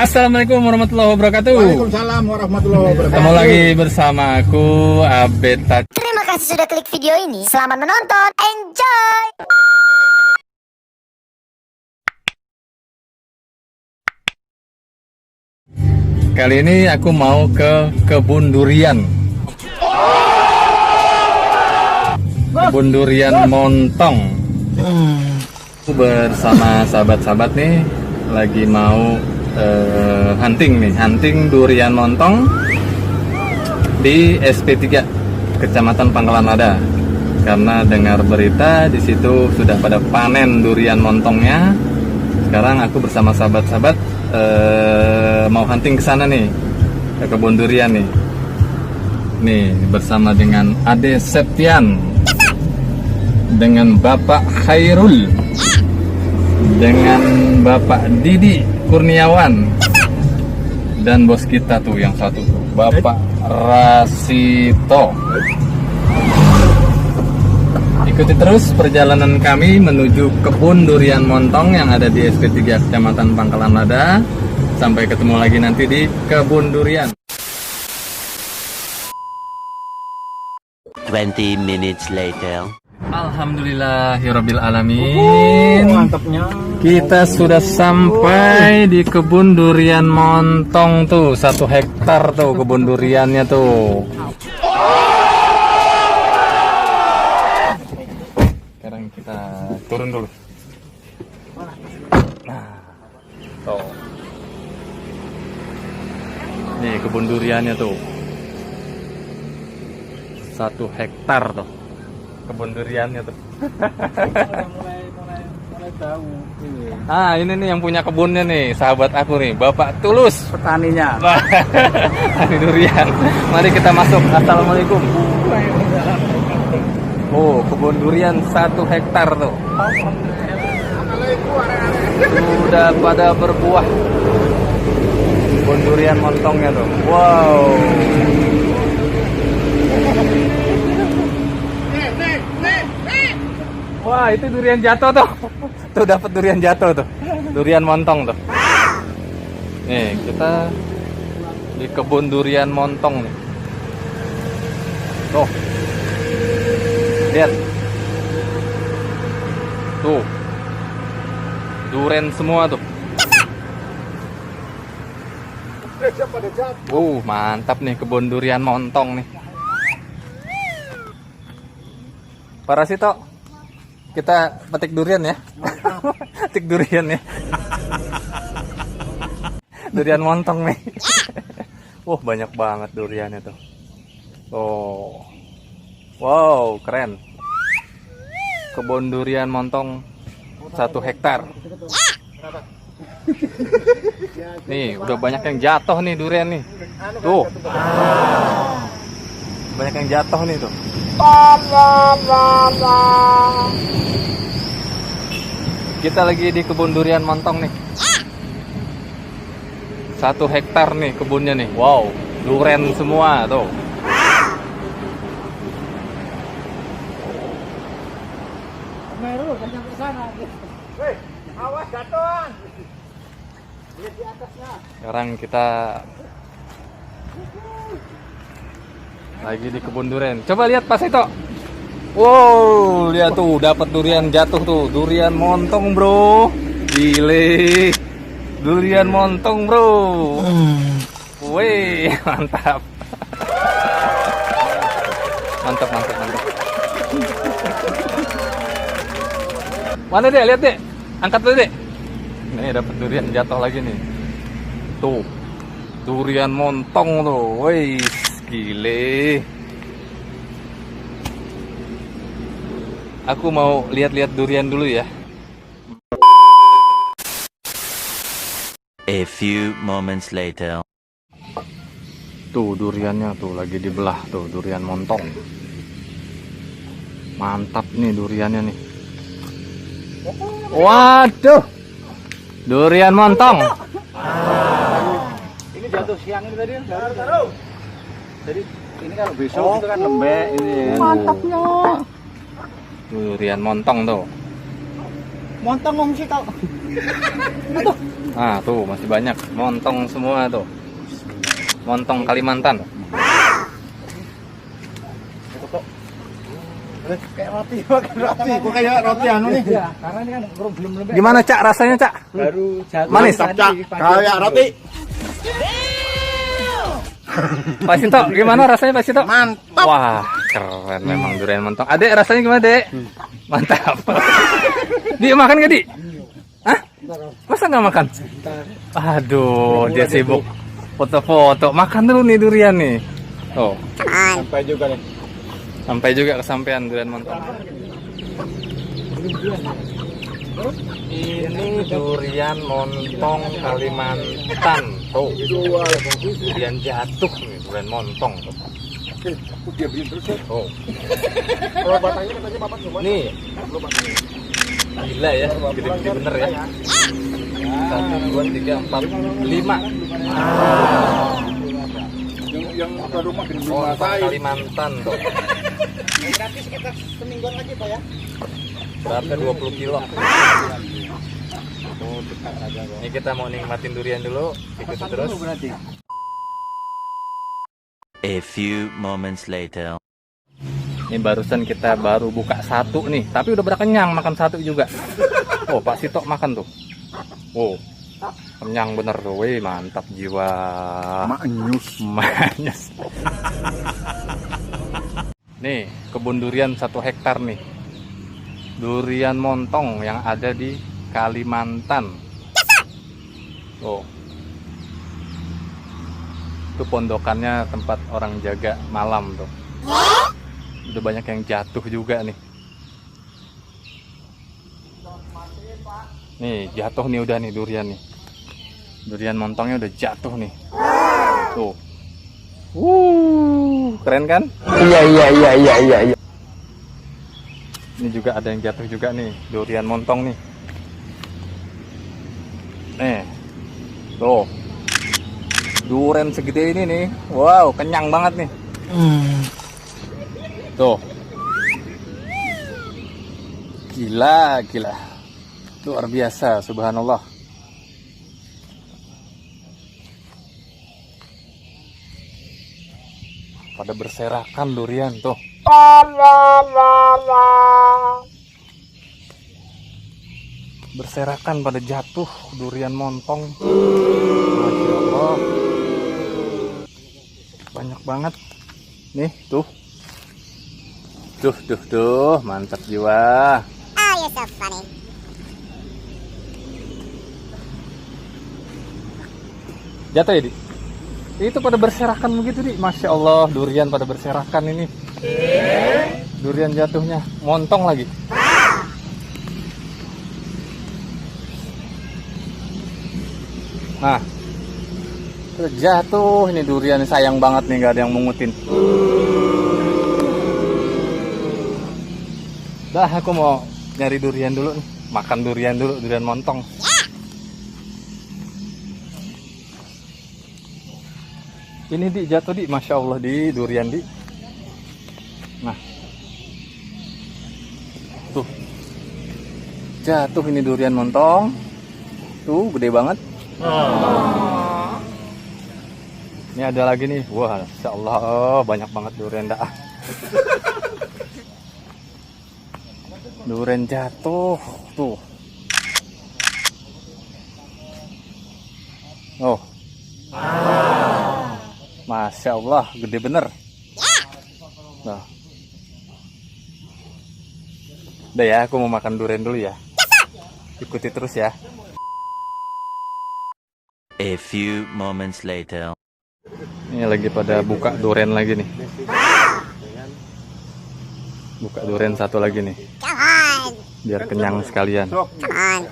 Assalamualaikum warahmatullahi wabarakatuh. Waalaikumsalam warahmatullahi wabarakatuh. Ketemu lagi bersama aku Abeta. Terima kasih sudah klik video ini. Selamat menonton. Enjoy. Kali ini aku mau ke kebun durian. Kebun durian Montong. Aku bersama sahabat-sahabat nih lagi mau hunting durian Montong di SP3 Kecamatan Pangkalan Lada. Karena dengar berita di situ sudah pada panen durian montongnya. Sekarang aku bersama sahabat-sahabat mau hunting ke sana nih, ke kebun durian nih. Nih bersama dengan Ade Septian, dengan Bapak Khairul, dengan Bapak Didi Kurniawan, dan bos kita tuh yang satu tuh, Bapak Rasito. Ikuti terus perjalanan kami menuju kebun durian Montong yang ada di SP3 Kecamatan Pangkalan Lada. Sampai ketemu lagi nanti di kebun durian. 20 minutes later. Alhamdulillahirabbil alamin. Mantapnya. Kita sudah sampai di kebun durian Montong tuh, 1 hektar tuh kebun duriannya tuh. Sekarang kita turun dulu. Nah, tuh. Nih kebun duriannya tuh. 1 hektar tuh. Kebun duriannya tuh. mulai tahu ini. Ah, ini nih yang punya kebunnya nih, sahabat aku nih, Bapak Tulus. Petaninya. Ini durian. Mari kita masuk. Assalamualaikum. Oh, kebun durian 1 hektar tuh. Sudah pada berbuah. Kebun durian montongnya tuh. Wow. Wah, itu durian jatuh tuh. Tuh dapat durian jatuh tuh. Durian montong tuh. Nih, kita di kebun durian Montong nih. Tuh. Lihat. Tuh. Durian semua tuh. Mantap nih kebun durian Montong nih. Parasito, kita petik durian ya. Petik durian ya. Durian Montong nih. Wah, banyak banget duriannya tuh. Oh. Wow, keren. Kebun durian Montong 1 hektar. Nih, udah banyak yang jatuh nih durian nih. Tuh. Banyak yang jatuh nih tuh. Kita lagi di kebun durian Montong nih. 1 hektar nih kebunnya nih. Wow, durian semua tuh. Meru udah sampai sana. Weh, awas jatuh. Lihat di atasnya. Sekarang kita lagi di kebun durian. Coba lihat Pas itu. Wow, lihat tuh dapat durian jatuh tuh. Durian montong, Bro. Gile. Durian montong, Bro. Wih, mantap. Mantap. Mana deh, lihat deh. Angkat dulu deh. Nih dapat durian jatuh lagi nih. Tuh. Durian montong tuh. Wih, gile. Aku mau lihat-lihat durian dulu ya. A few moments later. Tuh duriannya tuh lagi dibelah tuh, durian montong. Mantap nih duriannya nih. Waduh. Durian montong. Ini jatuh siang ini tadi. Jadi ini kalau besok itu kan lembek ini. Mantapnya. Durian montong tuh. Montong ngomong sih kau. Nah, tuh masih banyak. Montong semua tuh. Montong Kalimantan. Kayak roti, kok kayak roti anu nih. Iya, karena ini kan belum lembek. Gimana, Cak? Rasanya, Cak? Baru jatuh. Manis? Kayak roti. Pak Sinto, gimana rasanya Pak Sinto? Mantap. Wah, keren memang durian montong. Adek, rasanya gimana, Dek? Mantap. Dia makan gak, Di? Hah? Masa nggak makan? Aduh, dia sibuk foto-foto. Makan dulu nih durian nih. Oh, Sampai juga nih. sampai juga kesampaian durian montong. Ini durian montong Kalimantan. Tuh, durian jatuh nih, durian montong. Tuh. Dia bikin terus ya. Oh. Kalau batangnya katanya papat cuma. Nih, gila ya, gede-gede bener ya. 1, 2, 3, 4, 5. Yang ke rumah di Oh, rumah saya. Kalimantan tuh. Gratis sekitar semingguan lagi Pak ya. Beratnya 20 kilo. Ini kita mau nikmatin durian dulu, ikutin terus. A few moments later. Ini barusan kita baru buka satu nih, tapi udah pada kenyang makan satu juga. Oh, Pak Sito makan tuh. Oh, kenyang bener tuh, wih mantap jiwa. Manyus. Nih, kebun durian 1 hektar nih. Durian montong yang ada di Kalimantan. Oh. Itu pondokannya tempat orang jaga malam tuh. Udah banyak yang jatuh juga nih. Nih, jatuh nih udah nih durian nih. Durian montongnya udah jatuh nih. Tuh. Keren kan? Iya. Ini juga ada yang jatuh juga nih, durian montong nih. Nih. Tuh. Durian segede ini nih. Wow, kenyang banget nih. Tuh. Gila. Luar biasa, subhanallah. Pada berserakan durian tuh. Berserakan pada jatuh durian montong. Masya Allah. Banyak banget. Nih, tuh. Duh, mantap jiwa. Oh, you're so funny. Jatuh ya, Di? Itu pada berserakan begitu, Di. Masya Allah, durian pada berserakan ini. Durian jatuhnya, montong lagi. Nah, jatuh ini durian, sayang banget nih, nggak ada yang mungutin. Dah, aku mau nyari durian dulu nih. Makan durian dulu, durian montong. Ini Di, jatuh Di, Masya Allah Di, durian Di. Nah, tuh, jatuh ini durian montong. Tuh, gede banget. Ini ada lagi nih, wah, Masya Allah, banyak banget durian dah. Durian jatuh, tuh. Oh. Masya Allah, gede bener. Nah. Udah ya, aku mau makan durian dulu ya. Ikuti terus ya. A few moments later. Ini lagi pada buka durian lagi nih. Buka durian satu lagi nih. Come on. Biar kenyang sekalian. Come on.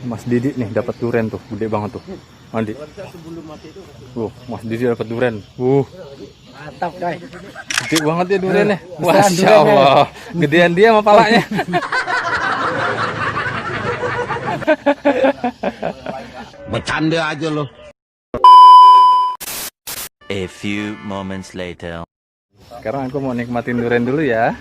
Mas Didi nih dapat durian tuh, gede banget tuh. Mandi. Mas Didi dapat durian. Mantap, guys. Gede banget ya duriannya. Masya Allah. Gedean dia sama palanya. Bercanda aja loh. A few moments later. Sekarang aku mau nikmatin durian dulu ya.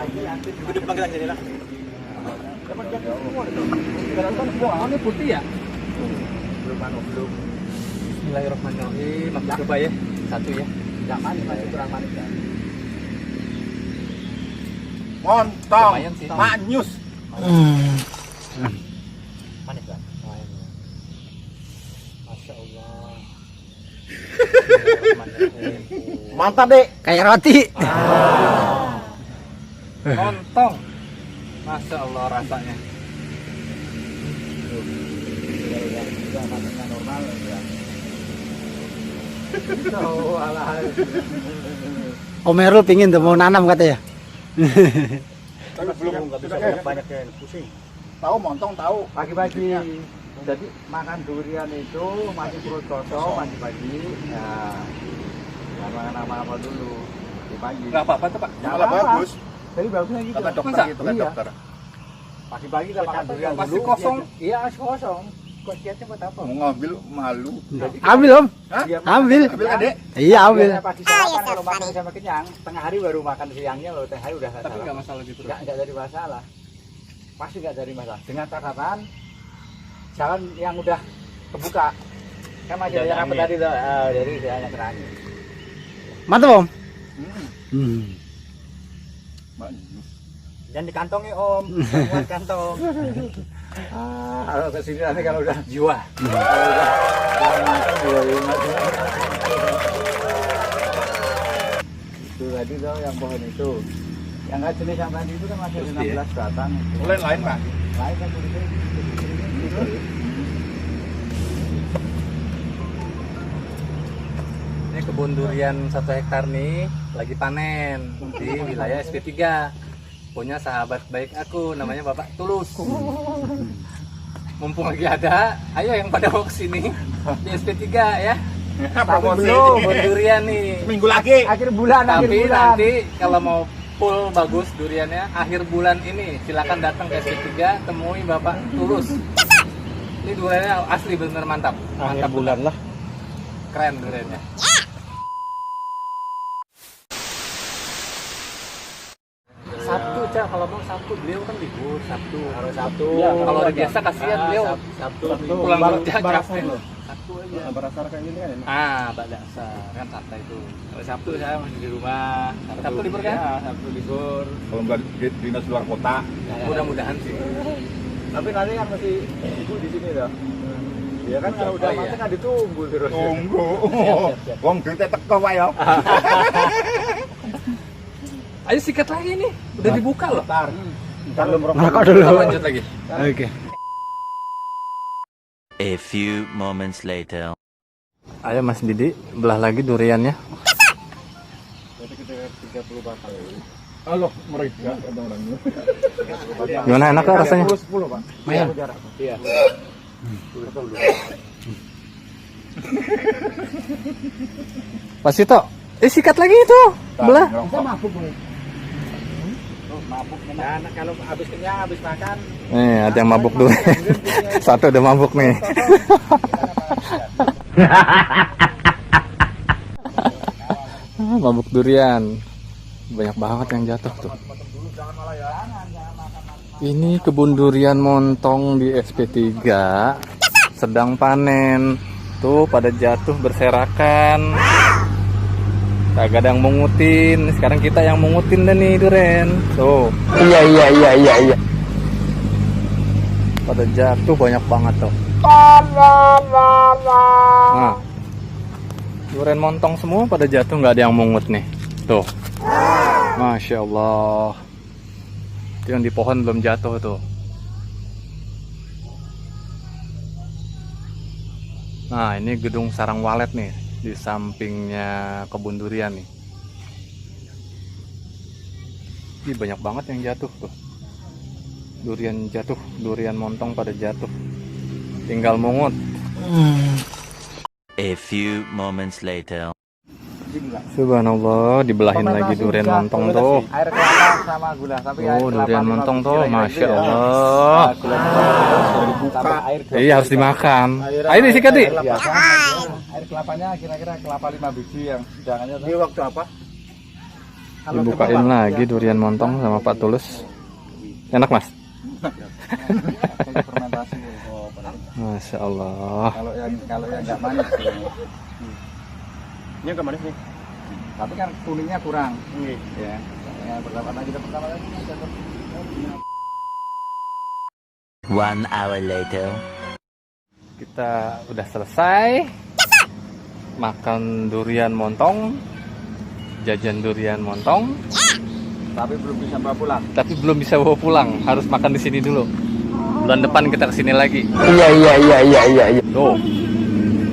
Ikut depan kita sini lah. Ini putih ya? Belum. Bismillahirrahmanirrahim. Aku coba ya, satu ya. Tidak manis, masih kurang manis ya. Montong, Lumayan sih. manyus. Manis kan? Masya Allah. Mantap deh. Kayak roti. Lontong. Masya Allah rasanya. Om Erul pingin tuh mau nanam katanya. Belum nggak bisa Banyak yang pusing. tahu montong tahu. Pagi-pagi. Jadi makan durian itu masih perut kosong pagi-pagi. Ya, jangan makan apa-apa dulu di pagi. Nggak apa-apa tuh Pak. Malah bagus. Jadi bagusnya gitu. Kata dokter Masa? gitu, kata Iya. dokter. Pagi-pagi kita makan durian Pasti dulu. kosong. Iya, kosong. Kok kiatnya buat apa? Mau ngambil malu. Ambil Om. Hah? Ambil. Ambil adek. Iya, ambil. Ah, Pagi iya, sarapan kalau Saf, makan sampai kenyang, tengah hari baru makan siangnya loh, tengah hari udah Tapi nggak masalah gitu. Enggak jadi masalah. Pasti enggak jadi masalah. Dengan catatan jalan yang udah kebuka. Kan masih Udah ada ada apa angin. tadi tuh, jadi dia hanya terangin. Mantap Om. Manyus. Jangan dikantongi Om, buat kantong. Kalau kesini nanti kalau udah jiwa. Kalau udah makan itu tadi tuh yang pohon itu. Yang nggak jenis yang tadi itu kan masih ada 16 batang. Mulai lain Pak. Lain kan kulitnya gitu. Ini kebun durian 1 hektar nih lagi panen di wilayah SP3. Punya sahabat baik aku namanya Bapak Tulus. Mumpung lagi ada, ayo yang pada mau kesini di SP3 ya. Promosi. Kebun durian nih. Minggu lagi. Akhir bulan, akhir Tapi bulan. nanti kalau mau full bagus duriannya akhir bulan ini silakan datang ke SP3 temui Bapak Tulus. Ini duriannya asli bener mantap. Mantap bulan lah. Keren duriannya. Sabtu Cak, kalau mau Sabtu beliau kan libur Sabtu. Harus Sabtu. Ya, kalau hari biasa kasihan beliau. Sabtu. Pulang kerja capek. Sabtu aja. Barasar kayak gini kan enak. Bak dasar kan Sabtu itu. Kalau Sabtu saya masih di rumah. Sabtu libur kan? Ya, Sabtu libur. Kalau nggak dinas luar kota. Mudah-mudahan sih. Tapi nanti kan masih ibu di sini dah. Ya kan kalau udah Oh, iya. makan kan ditunggu terus. Tunggu. Wong duitnya teko Pak ya. Ayo sikat lagi nih. Udah dibuka loh. Ntar belum Ngerokok dulu. Kita lanjut lagi. Oke. A few moments later. Ayo Mas Didi, belah lagi duriannya. Halo, mereka ada orangnya. Gimana enak gak rasanya? 10 Pak. Mayan. Iya. Mas Sito, sikat lagi itu. Belah. Mabuk dong. Mabuk nah, kalau habis kenyang, habis makan. Nih, ada yang mabuk dulu. Satu udah mabuk nih. Mabuk durian. Banyak banget yang jatuh tuh. Ini kebun durian montong di SP3 sedang panen. Tuh pada jatuh berserakan. Kagak ada yang mungutin. Sekarang kita yang mungutin deh nih durian. Tuh. Iya. Pada jatuh banyak banget tuh. Nah, durian montong semua pada jatuh, nggak ada yang mungut nih. Tuh, masya Allah. Itu yang di pohon belum jatuh tuh. Nah, ini gedung sarang walet nih di sampingnya kebun durian nih. Ih, banyak banget yang jatuh tuh. Durian jatuh, durian montong pada jatuh. Tinggal mungut. A few moments later. Subhanallah, dibelahin lagi durian montong tuh. Air kelapa sama gula, tapi air Oh, kelapa durian 5 montong biji tuh, lagi masya gitu ya. Allah. Tambah air Iya, harus dimakan. Ayo disikat di. biasa. Air kelapanya kira-kira kelapa 5 biji yang jangannya Di waktu apa? Dibukain lagi durian montong sama Pak Tulus. Enak mas? Fermentasi. Masya Allah. Kalau yang nggak manis. Ini nggak manis nih. Tapi kan kuningnya kurang. Ya. Yang pertama lagi One hour later. Kita udah selesai makan durian montong, jajan durian montong, tapi belum bisa bawa pulang. tapi belum bisa bawa pulang. Harus makan di sini dulu. Bulan depan kita kesini lagi. Iya. Tuh,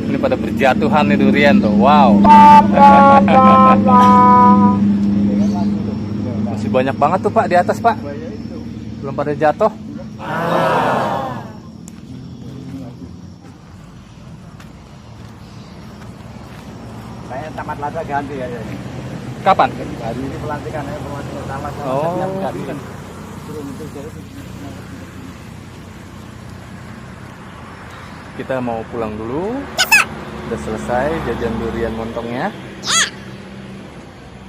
ini pada berjatuhan nih durian tuh. Wow. Masih banyak banget tuh Pak di atas Pak. Belum pada jatuh. Kayaknya tamat lada ganti ya. Kapan? Hari ini pelantikan ya, pelantikan pertama. Oh. Ganti kan. Suruh muncul jadi. Kita mau pulang dulu. Udah selesai jajan durian montongnya.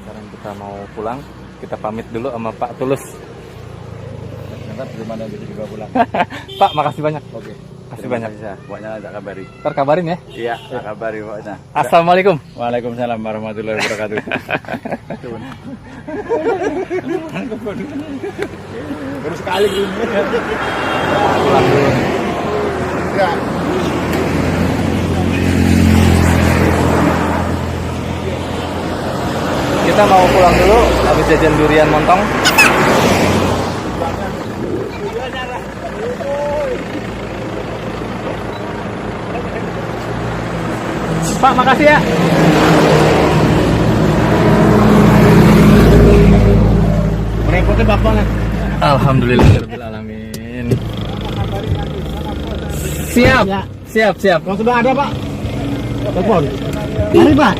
Sekarang kita mau pulang. Kita pamit dulu sama Pak Tulus. Ternyata belum ada yang bisa pulang. Pak, makasih banyak. Oke. Makasih banyak. Pokoknya tak kabari. Ntar kabarin ya. Iya, tak kabari pokoknya. Assalamualaikum. Waalaikumsalam warahmatullahi wabarakatuh. Baru sekali ini. Pulang dulu. Enggak. Kita mau pulang dulu habis jajan durian montong. Pak, makasih ya. Merepotnya bapaknya. Alhamdulillahirabbil alamin. Siap. Siap. Kalau sudah ada Pak, telepon. Mari Pak.